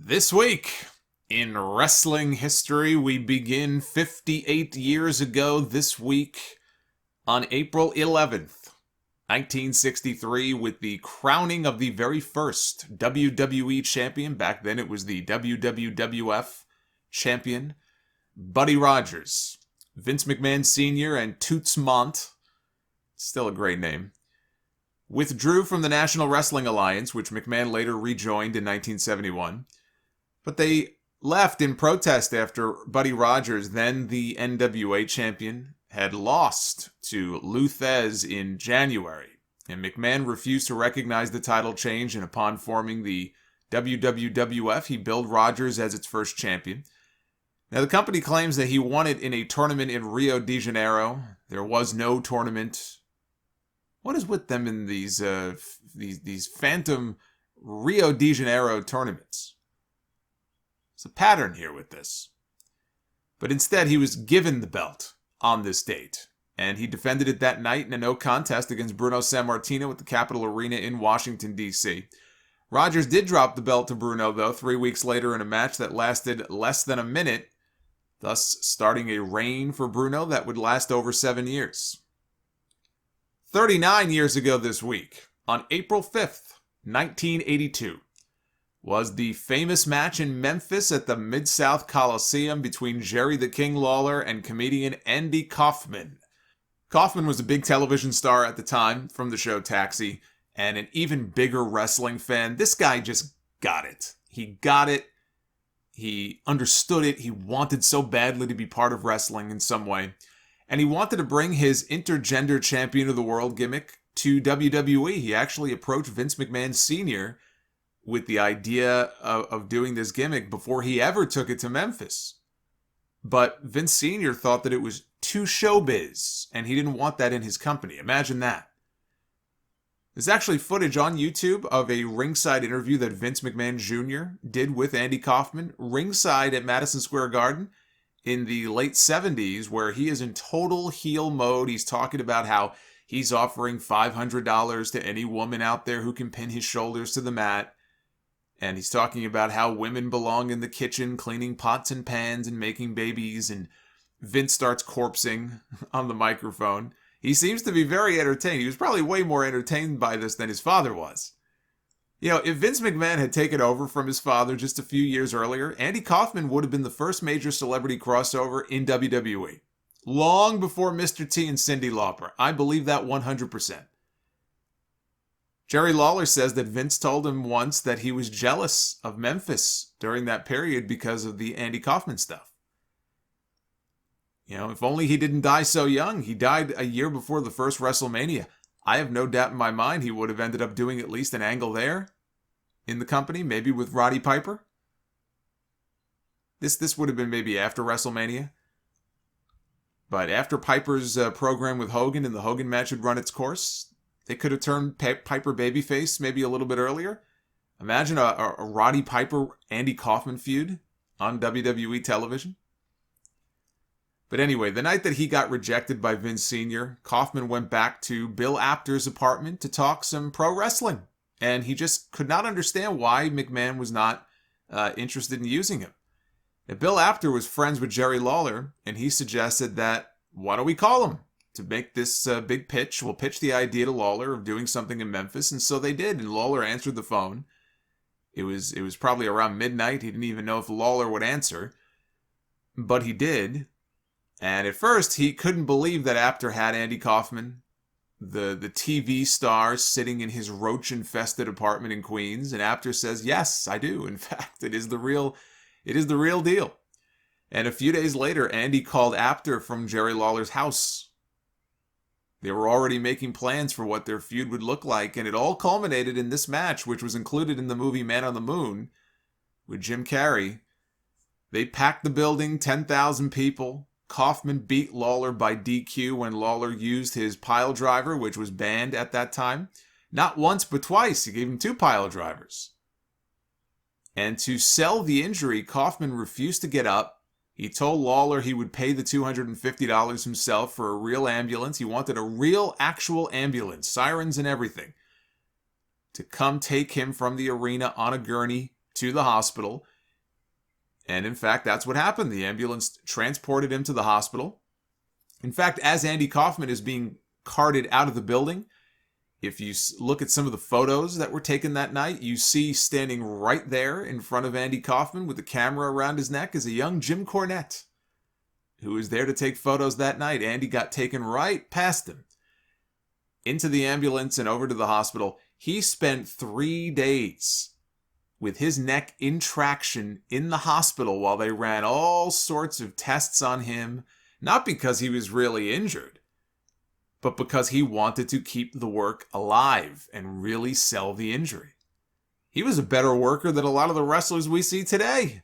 This week in wrestling history, we begin 58 years ago this week on April 11th, 1963, with the crowning of the very first WWE champion. Back then it was the WWF champion, Buddy Rogers. Vince McMahon Sr. and Toots Mondt, still a great name, withdrew from the National Wrestling Alliance, which McMahon later rejoined in 1971. But they left in protest after Buddy Rogers, then the NWA champion, had lost to Lou Thesz in January. And McMahon refused to recognize the title change, and upon forming the WWF, he billed Rogers as its first champion. Now, the company claims that he won it in a tournament in Rio de Janeiro. There was no tournament. What is with them in these phantom Rio de Janeiro tournaments? There's a pattern here with this. But instead, he was given the belt on this date, and he defended it that night in a no contest against Bruno Sammartino at the Capitol Arena in Washington, D.C. Rogers did drop the belt to Bruno, though, 3 weeks later in a match that lasted less than a minute, thus starting a reign for Bruno that would last over 7 years. 39 years ago this week, on April 5th, 1982, was the famous match in Memphis at the Mid-South Coliseum between Jerry the King Lawler and comedian Andy Kaufman. Kaufman was a big television star at the time from the show Taxi, and an even bigger wrestling fan. This guy just got it. He got it. He understood it. He wanted so badly to be part of wrestling in some way. And he wanted to bring his intergender champion of the world gimmick to WWE. He actually approached Vince McMahon Sr. with the idea of doing this gimmick before he ever took it to Memphis. But Vince Sr. thought that it was too showbiz, and he didn't want that in his company. Imagine that. There's actually footage on YouTube of a ringside interview that Vince McMahon Jr. did with Andy Kaufman, ringside at Madison Square Garden in the late 70s, where he is in total heel mode. He's talking about how he's offering $500 to any woman out there who can pin his shoulders to the mat. And he's talking about how women belong in the kitchen, cleaning pots and pans and making babies. And Vince starts corpsing on the microphone. He seems to be very entertained. He was probably way more entertained by this than his father was. You know, if Vince McMahon had taken over from his father just a few years earlier, Andy Kaufman would have been the first major celebrity crossover in WWE. Long before Mr. T and Cyndi Lauper. I believe that 100%. Jerry Lawler says that Vince told him once that he was jealous of Memphis during that period because of the Andy Kaufman stuff. You know, if only he didn't die so young. He died a year before the first WrestleMania. I have no doubt in my mind he would have ended up doing at least an angle there in the company, maybe with Roddy Piper. This would have been maybe after WrestleMania. But after Piper's program with Hogan and the Hogan match had run its course, they could have turned Piper babyface maybe a little bit earlier. Imagine a Roddy Piper-Andy Kaufman feud on WWE television. But anyway, the night that he got rejected by Vince Sr., Kaufman went back to Bill Apter's apartment to talk some pro wrestling. And he just could not understand why McMahon was not interested in using him. And Bill Apter was friends with Jerry Lawler, and he suggested that, why don't we call him? To make this big pitch, we'll pitch the idea to Lawler of doing something in Memphis, and so they did, and Lawler answered the phone. It was probably around midnight. He didn't even know if Lawler would answer, but he did. And at first, he couldn't believe that Apter had Andy Kaufman, the TV star, sitting in his roach-infested apartment in Queens, and Apter says, yes, I do. In fact, it is the real deal. And a few days later, Andy called Apter from Jerry Lawler's house. They were already making plans for what their feud would look like, and it all culminated in this match, which was included in the movie Man on the Moon with Jim Carrey. They packed the building, 10,000 people. Kaufman beat Lawler by DQ when Lawler used his pile driver, which was banned at that time. Not once, but twice. He gave him 2 pile drivers. And to sell the injury, Kaufman refused to get up. He told Lawler he would pay the $250 himself for a real ambulance. He wanted a real, actual ambulance, sirens and everything, to come take him from the arena on a gurney to the hospital. And in fact, that's what happened. The ambulance transported him to the hospital. In fact, as Andy Kaufman is being carted out of the building, if you look at some of the photos that were taken that night, you see standing right there in front of Andy Kaufman with the camera around his neck is a young Jim Cornette, who was there to take photos that night. Andy got taken right past him into the ambulance and over to the hospital. He spent 3 days with his neck in traction in the hospital while they ran all sorts of tests on him, not because he was really injured, but because he wanted to keep the work alive and really sell the injury. He was a better worker than a lot of the wrestlers we see today.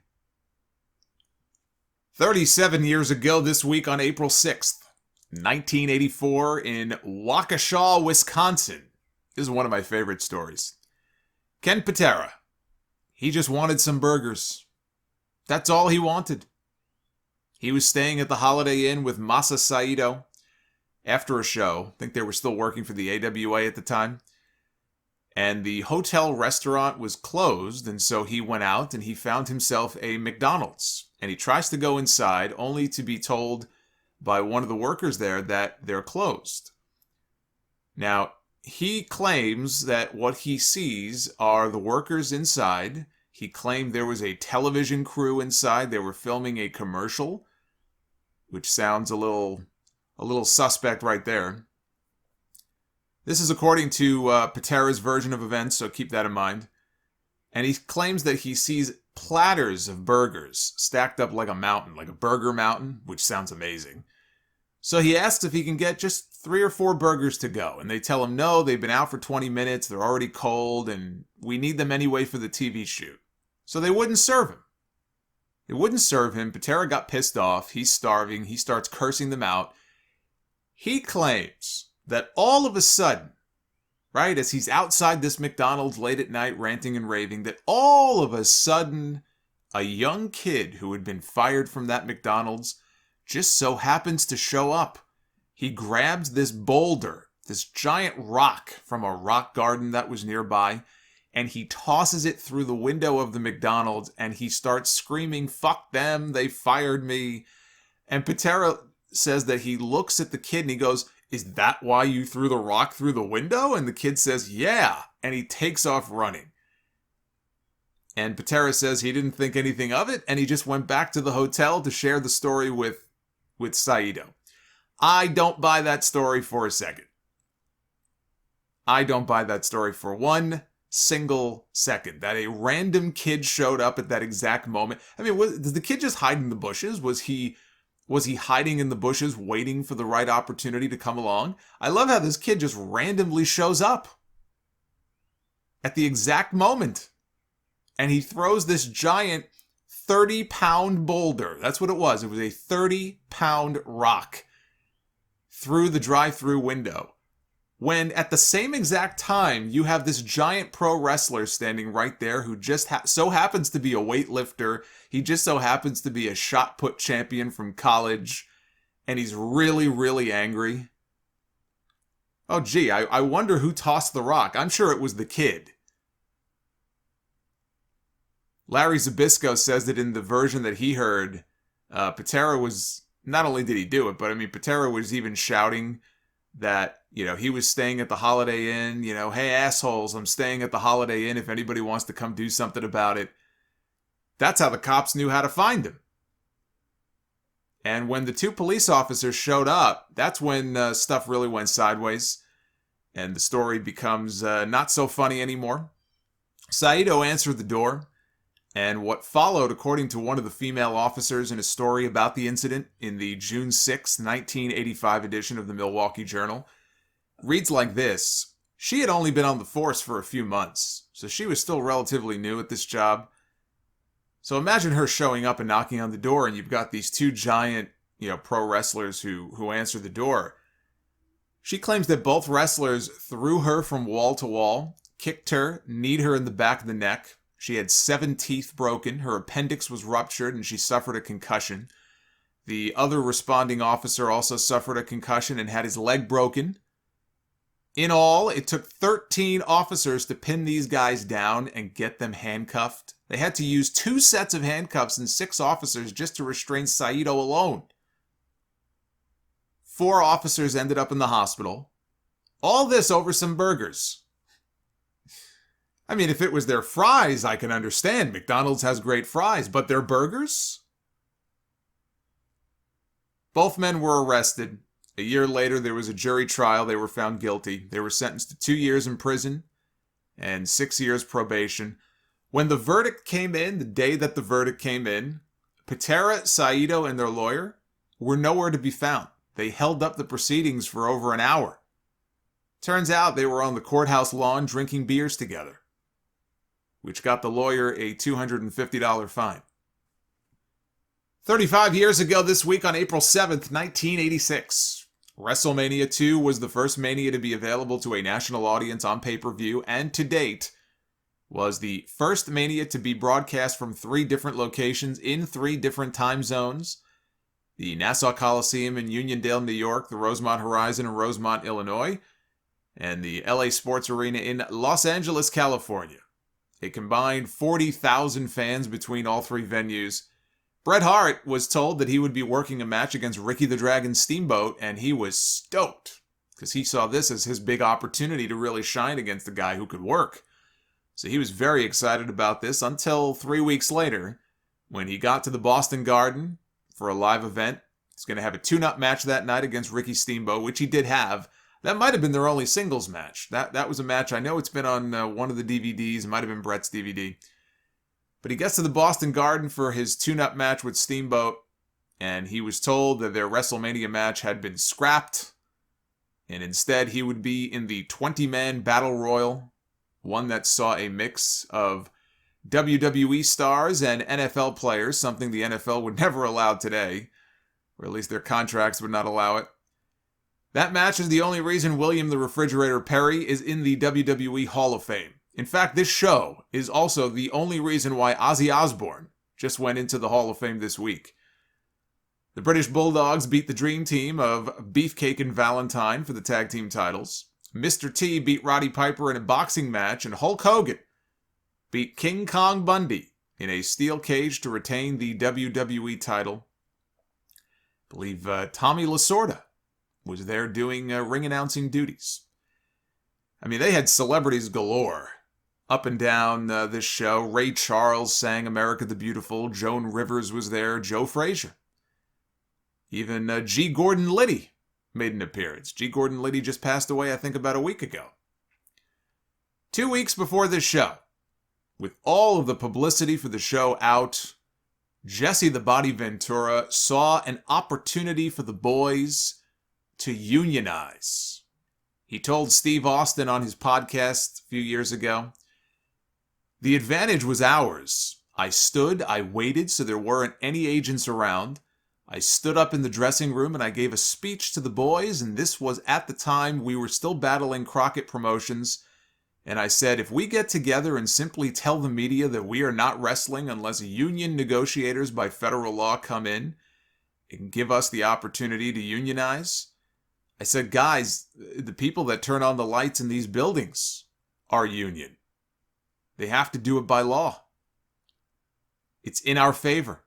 37 years ago this week on April 6th, 1984 in Waukesha, Wisconsin. This is one of my favorite stories. Ken Patera. He just wanted some burgers. That's all he wanted. He was staying at the Holiday Inn with Masa Saito after a show. I think they were still working for the AWA at the time. And the hotel restaurant was closed, and so he went out and he found himself a McDonald's. And he tries to go inside, only to be told by one of the workers there that they're closed. Now, he claims that what he sees are the workers inside. He claimed there was a television crew inside. They were filming a commercial, which sounds a little suspect right there. This is according to Patera's version of events, so keep that in mind. And he claims that he sees platters of burgers stacked up like a mountain, like a burger mountain, which sounds amazing. So he asks if he can get just 3 or 4 burgers to go. And they tell him, no, they've been out for 20 minutes, they're already cold, and we need them anyway for the TV shoot. So they wouldn't serve him. They wouldn't serve him. Patera got pissed off. He's starving. He starts cursing them out. He claims that all of a sudden, right, as he's outside this McDonald's late at night ranting and raving, that all of a sudden a young kid who had been fired from that McDonald's just so happens to show up. He grabs this boulder, this giant rock from a rock garden that was nearby, and he tosses it through the window of the McDonald's, and he starts screaming, "Fuck them, they fired me." And Patera says that he looks at the kid and he goes, "Is that why you threw the rock through the window?" And the kid says, "Yeah." And he takes off running. And Patera says he didn't think anything of it, and he just went back to the hotel to share the story with Saito. I don't buy that story for a second. I don't buy that story for one single second. That a random kid showed up at that exact moment. I mean, did the kid just hide in the bushes? Was he hiding in the bushes waiting for the right opportunity to come along? I love how this kid just randomly shows up at the exact moment. And he throws this giant 30-pound boulder. That's what it was. It was a 30-pound rock through the drive-through window. When at the same exact time, you have this giant pro wrestler standing right there who just so happens to be a weightlifter. He just so happens to be a shot put champion from college. And he's really, really angry. Oh, gee, I wonder who tossed the rock. I'm sure it was the kid. Larry Zbyszko says that in the version that he heard, Patera was, not only did he do it, but I mean, Patera was even shouting that, he was staying at the Holiday Inn, "Hey, assholes, I'm staying at the Holiday Inn if anybody wants to come do something about it." That's how the cops knew how to find him. And when the 2 police officers showed up, that's when stuff really went sideways, and the story becomes not so funny anymore. Saito answered the door. And what followed, according to one of the female officers in a story about the incident in the June 6, 1985 edition of the Milwaukee Journal, reads like this. She had only been on the force for a few months, so she was still relatively new at this job. So imagine her showing up and knocking on the door, and you've got these 2 giant, pro wrestlers who answer the door. She claims that both wrestlers threw her from wall to wall, kicked her, kneed her in the back of the neck. She had 7 teeth broken, her appendix was ruptured, and she suffered a concussion. The other responding officer also suffered a concussion and had his leg broken. In all, it took 13 officers to pin these guys down and get them handcuffed. They had to use 2 sets of handcuffs and 6 officers just to restrain Saito alone. 4 officers ended up in the hospital. All this over some burgers. I mean, if it was their fries, I can understand. McDonald's has great fries, but their burgers? Both men were arrested. A year later, there was a jury trial. They were found guilty. They were sentenced to 2 years in prison and 6 years probation. When the verdict came in, the day that the verdict came in, Patera, Saito, and their lawyer were nowhere to be found. They held up the proceedings for over an hour. Turns out they were on the courthouse lawn drinking beers together, which got the lawyer a $250 fine. 35 years ago this week on April 7th, 1986, WrestleMania 2 was the first Mania to be available to a national audience on pay-per-view, and to date, was the first Mania to be broadcast from 3 different locations in 3 different time zones. The Nassau Coliseum in Uniondale, New York, the Rosemont Horizon in Rosemont, Illinois, and the LA Sports Arena in Los Angeles, California. A combined 40,000 fans between all 3 venues. Bret Hart was told that he would be working a match against Ricky the Dragon Steamboat, and he was stoked, because he saw this as his big opportunity to really shine against a guy who could work. So he was very excited about this until 3 weeks later, when he got to the Boston Garden for a live event. He's going to have a tune-up match that night against Ricky Steamboat, which he did have. That might have been their only singles match. That was a match, I know it's been on one of the DVDs, it might have been Bret's DVD. But he gets to the Boston Garden for his tune-up match with Steamboat, and he was told that their WrestleMania match had been scrapped, and instead he would be in the 20-man Battle Royal, one that saw a mix of WWE stars and NFL players, something the NFL would never allow today, or at least their contracts would not allow it. That match is the only reason William the Refrigerator Perry is in the WWE Hall of Fame. In fact, this show is also the only reason why Ozzy Osbourne just went into the Hall of Fame this week. The British Bulldogs beat the Dream Team of Beefcake and Valentine for the tag team titles. Mr. T beat Roddy Piper in a boxing match, and Hulk Hogan beat King Kong Bundy in a steel cage to retain the WWE title. I believe Tommy Lasorda was there doing ring announcing duties. I mean, they had celebrities galore up and down this show. Ray Charles sang America the Beautiful. Joan Rivers was there. Joe Frazier. Even G. Gordon Liddy made an appearance. G. Gordon Liddy just passed away, I think, about a week ago. 2 weeks before this show, with all of the publicity for the show out, Jesse the Body Ventura saw an opportunity for the boys to unionize. He told Steve Austin on his podcast a few years ago, "The advantage was ours. I stood, I waited so there weren't any agents around. I stood up in the dressing room and I gave a speech to the boys, and this was at the time we were still battling Crockett Promotions. And I said, if we get together and simply tell the media that we are not wrestling unless union negotiators by federal law come in and give us the opportunity to unionize, I said, guys, the people that turn on the lights in these buildings are union. They have to do it by law. It's in our favor.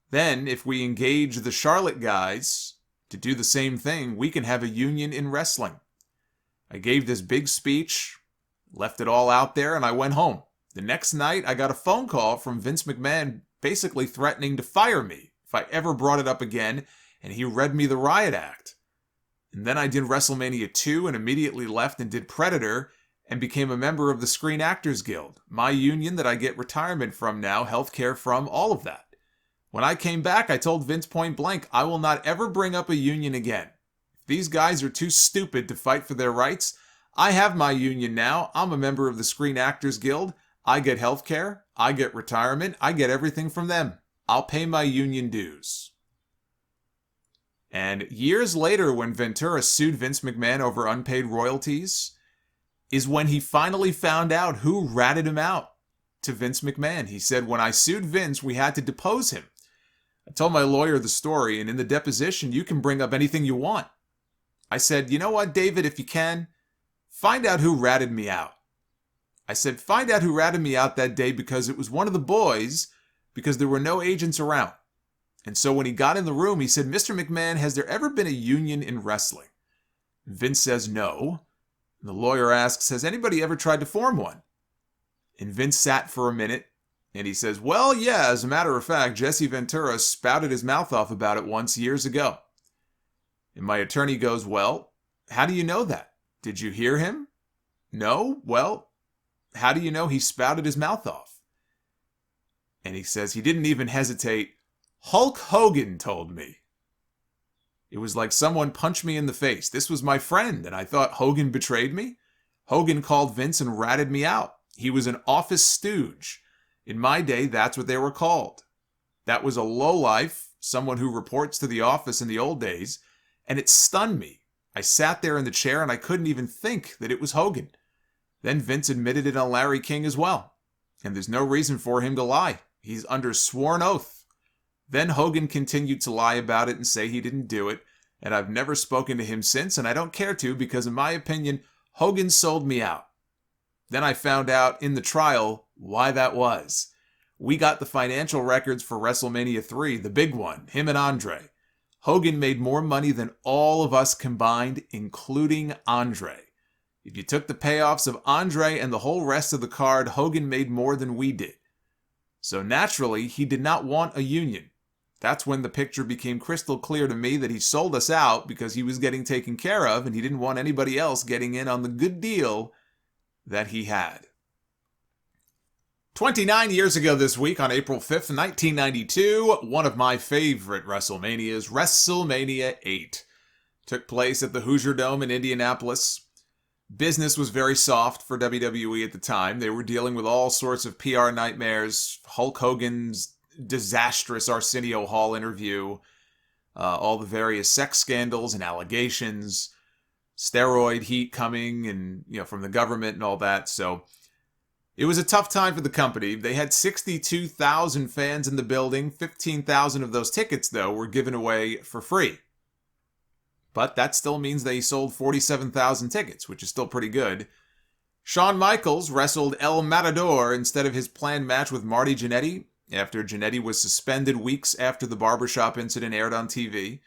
Then, if we engage the Charlotte guys to do the same thing, we can have a union in wrestling." I gave this big speech, left it all out there, and I went home. The next night, I got a phone call from Vince McMahon basically threatening to fire me if I ever brought it up again, and he read me the riot act. And then I did WrestleMania 2 and immediately left and did Predator and became a member of the Screen Actors Guild, my union that I get retirement from now, healthcare from, all of that. When I came back, I told Vince point blank, I will not ever bring up a union again. If these guys are too stupid to fight for their rights, I have my union now. I'm a member of the Screen Actors Guild. I get healthcare. I get retirement. I get everything from them. I'll pay my union dues. And years later, when Ventura sued Vince McMahon over unpaid royalties, is when he finally found out who ratted him out to Vince McMahon. He said, when I sued Vince, we had to depose him. I told my lawyer the story, and in the deposition, you can bring up anything you want. I said, you know what, David, if you can, find out who ratted me out. I said, find out who ratted me out that day because it was one of the boys, because there were no agents around. And so when he got in the room, he said, Mr. McMahon, has there ever been a union in wrestling? Vince says no. And the lawyer asks, has anybody ever tried to form one? And Vince sat for a minute, and he says, well, yeah, as a matter of fact, Jesse Ventura spouted his mouth off about it once years ago. And my attorney goes, well, how do you know that? Did you hear him? No? Well, how do you know he spouted his mouth off? And he says he didn't even hesitate. Hulk Hogan told me. It was like someone punched me in the face. This was my friend, and I thought Hogan betrayed me. Hogan called Vince and ratted me out. He was an office stooge. In my day, that's what they were called. That was a lowlife, someone who reports to the office in the old days, and it stunned me. I sat there in the chair and I couldn't even think that it was Hogan. Then Vince admitted it on Larry King as well. And there's no reason for him to lie. He's under sworn oath. Then Hogan continued to lie about it and say he didn't do it, and I've never spoken to him since, and I don't care to because in my opinion, Hogan sold me out. Then I found out in the trial why that was. We got the financial records for WrestleMania 3, the big one, him and Andre. Hogan made more money than all of us combined, including Andre. If you took the payoffs of Andre and the whole rest of the card, Hogan made more than we did. So naturally, he did not want a union. That's when the picture became crystal clear to me that he sold us out because he was getting taken care of and he didn't want anybody else getting in on the good deal that he had. 29 years ago this week, on April 5th, 1992, one of my favorite WrestleManias, WrestleMania 8, took place at the Hoosier Dome in Indianapolis. Business was very soft for WWE at the time. They were dealing with all sorts of PR nightmares, Hulk Hogan's disastrous Arsenio Hall interview, all the various sex scandals and allegations, steroid heat coming and from the government and all that. So it was a tough time for the company. They had 62,000 fans in the building. 15,000 of those tickets, though, were given away for free. But that still means they sold 47,000 tickets, which is still pretty good. Shawn Michaels wrestled El Matador instead of his planned match with Marty Jannetty, after Jannetty was suspended weeks after the barbershop incident aired on TV.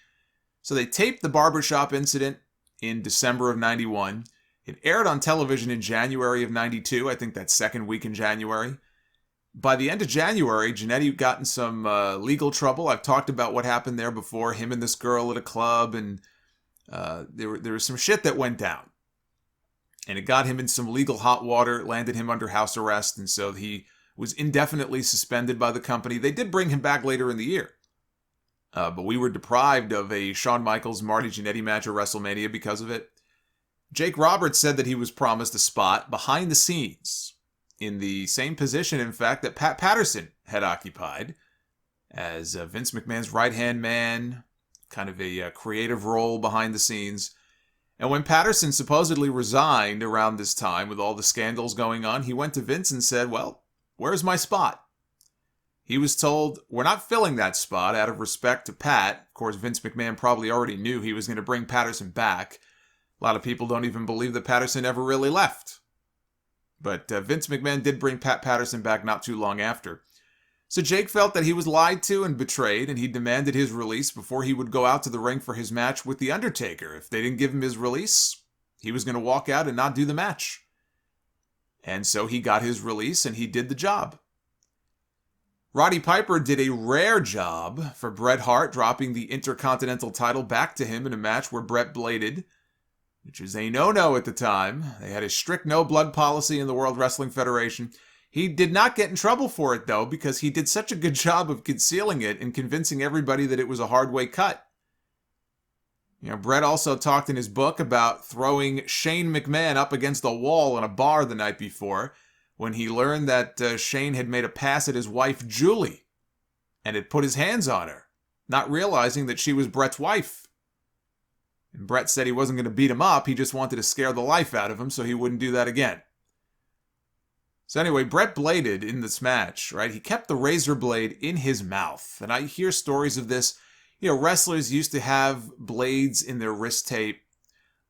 So they taped the barbershop incident in December of 91. It aired on television in January of 92, I think that second week in January. By the end of January, Jannetty got in some legal trouble. I've talked about what happened there before, him and this girl at a club, and there was some shit that went down. And it got him in some legal hot water, landed him under house arrest, and so he was indefinitely suspended by the company. They did bring him back later in the year. But we were deprived of a Shawn Michaels Marty Jannetty match at WrestleMania because of it. Jake Roberts said that he was promised a spot behind the scenes, in the same position, in fact, that Pat Patterson had occupied, as Vince McMahon's right-hand man, kind of a creative role behind the scenes. And when Patterson supposedly resigned around this time with all the scandals going on, he went to Vince and said, well, where's my spot? He was told, we're not filling that spot out of respect to Pat. Of course, Vince McMahon probably already knew he was going to bring Patterson back. A lot of people don't even believe that Patterson ever really left. But Vince McMahon did bring Pat Patterson back not too long after. So Jake felt that he was lied to and betrayed, and he demanded his release before he would go out to the ring for his match with The Undertaker. If they didn't give him his release, he was going to walk out and not do the match. And so he got his release, and he did the job. Roddy Piper did a rare job for Bret Hart, dropping the Intercontinental title back to him in a match where Bret bladed, which is a no-no at the time. They had a strict no-blood policy in the World Wrestling Federation. He did not get in trouble for it, though, because he did such a good job of concealing it and convincing everybody that it was a hard-way cut. Bret also talked in his book about throwing Shane McMahon up against a wall in a bar the night before when he learned that Shane had made a pass at his wife, Julie, and had put his hands on her, not realizing that she was Bret's wife. And Bret said he wasn't going to beat him up, he just wanted to scare the life out of him so he wouldn't do that again. So anyway, Bret bladed in this match, right? He kept the razor blade in his mouth. And I hear stories of this. Wrestlers used to have blades in their wrist tape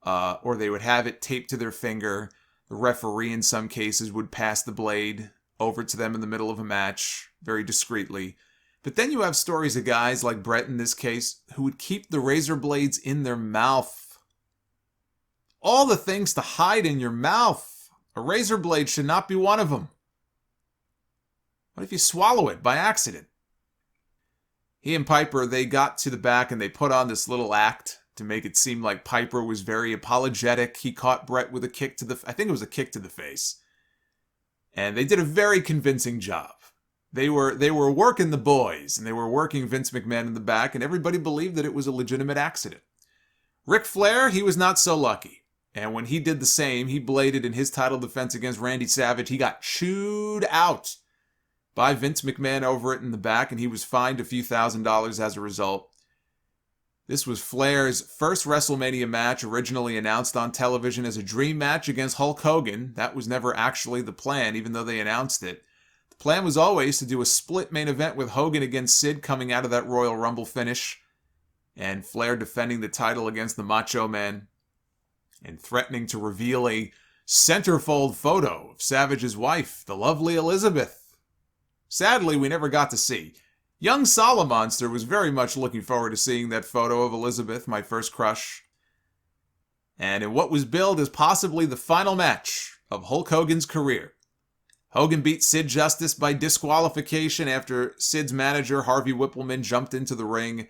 or they would have it taped to their finger. The referee, in some cases, would pass the blade over to them in the middle of a match, very discreetly. But then you have stories of guys like Bret in this case, who would keep the razor blades in their mouth. All the things to hide in your mouth. A razor blade should not be one of them. What if you swallow it by accident? He and Piper, they got to the back and they put on this little act to make it seem like Piper was very apologetic. He caught Bret with a kick to the... I think it was a kick to the face. And they did a very convincing job. They were working the boys, and they were working Vince McMahon in the back, and everybody believed that it was a legitimate accident. Ric Flair, he was not so lucky. And when he did the same, he bladed in his title defense against Randy Savage. He got chewed out by Vince McMahon over it in the back, and he was fined a few $1,000s as a result. This was Flair's first WrestleMania match, originally announced on television as a dream match against Hulk Hogan. That was never actually the plan, even though they announced it. The plan was always to do a split main event with Hogan against Sid coming out of that Royal Rumble finish, and Flair defending the title against the Macho Man, and threatening to reveal a centerfold photo of Savage's wife, the lovely Elizabeth. Sadly, we never got to see. Young Solomonster was very much looking forward to seeing that photo of Elizabeth, my first crush. And in what was billed as possibly the final match of Hulk Hogan's career, Hogan beat Sid Justice by disqualification after Sid's manager, Harvey Whippleman, jumped into the ring.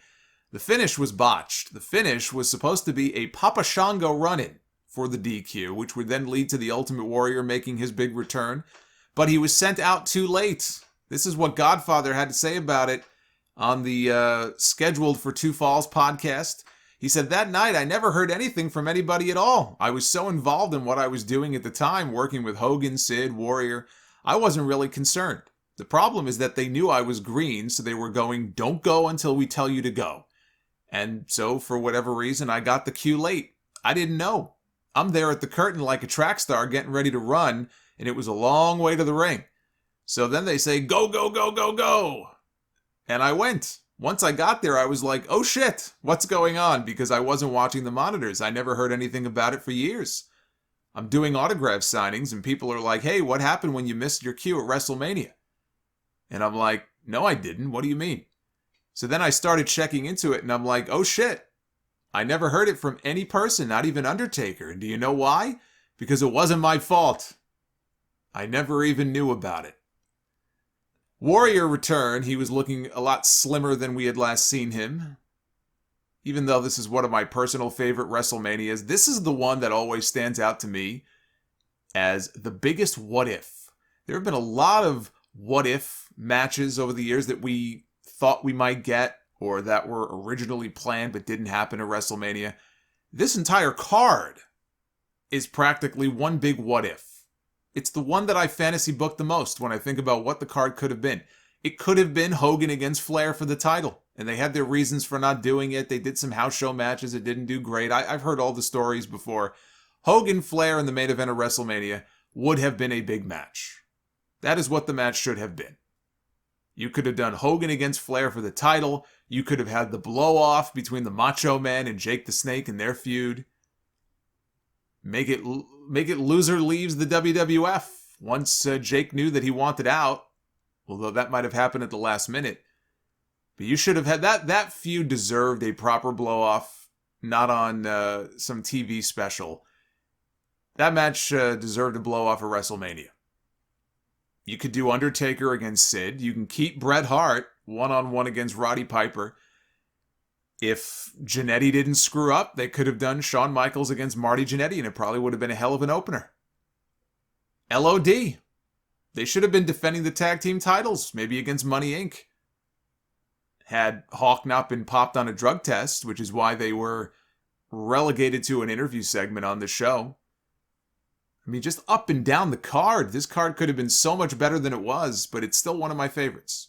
The finish was botched. The finish was supposed to be a Papa Shango run-in for the DQ, which would then lead to the Ultimate Warrior making his big return. But he was sent out too late. This is what Godfather had to say about it on the Scheduled for Two Falls podcast. He said, "That night, I never heard anything from anybody at all. I was so involved in what I was doing at the time, working with Hogan, Sid, Warrior. I wasn't really concerned. The problem is that they knew I was green, so they were going, 'Don't go until we tell you to go.' And so, for whatever reason, I got the cue late. I didn't know. I'm there at the curtain like a track star getting ready to run, and it was a long way to the ring. So then they say, 'Go, go, go, go, go.' And I went. Once I got there, I was like, oh shit, what's going on? Because I wasn't watching the monitors. I never heard anything about it for years. I'm doing autograph signings, and people are like, 'Hey, what happened when you missed your cue at WrestleMania?' And I'm like, 'No, I didn't. What do you mean?' So then I started checking into it, and I'm like, oh shit. I never heard it from any person, not even Undertaker. And do you know why? Because it wasn't my fault. I never even knew about it." Warrior returned. He was looking a lot slimmer than we had last seen him. Even though this is one of my personal favorite WrestleManias, this is the one that always stands out to me as the biggest what if. There have been a lot of what if matches over the years that we thought we might get or that were originally planned but didn't happen at WrestleMania. This entire card is practically one big what if. It's the one that I fantasy booked the most when I think about what the card could have been. It could have been Hogan against Flair for the title, and they had their reasons for not doing it. They did some house show matches. It didn't do great. I've heard all the stories before. Hogan, Flair in the main event of WrestleMania would have been a big match. That is what the match should have been. You could have done Hogan against Flair for the title. You could have had the blow-off between the Macho Man and Jake the Snake in their feud. Make it loser leaves the WWF once Jake knew that he wanted out, although that might have happened at the last minute. But you should have had that feud deserved a proper blow-off, not on some TV special. That match deserved a blow-off at WrestleMania. You could do Undertaker against Sid. You can keep Bret Hart one-on-one against Roddy Piper. If Jannetty didn't screw up, they could have done Shawn Michaels against Marty Jannetty, and it probably would have been a hell of an opener. LOD. They should have been defending the tag team titles, maybe against Money Inc. Had Hawk not been popped on a drug test, which is why they were relegated to an interview segment on the show. I mean, just up and down the card. This card could have been so much better than it was, but it's still one of my favorites.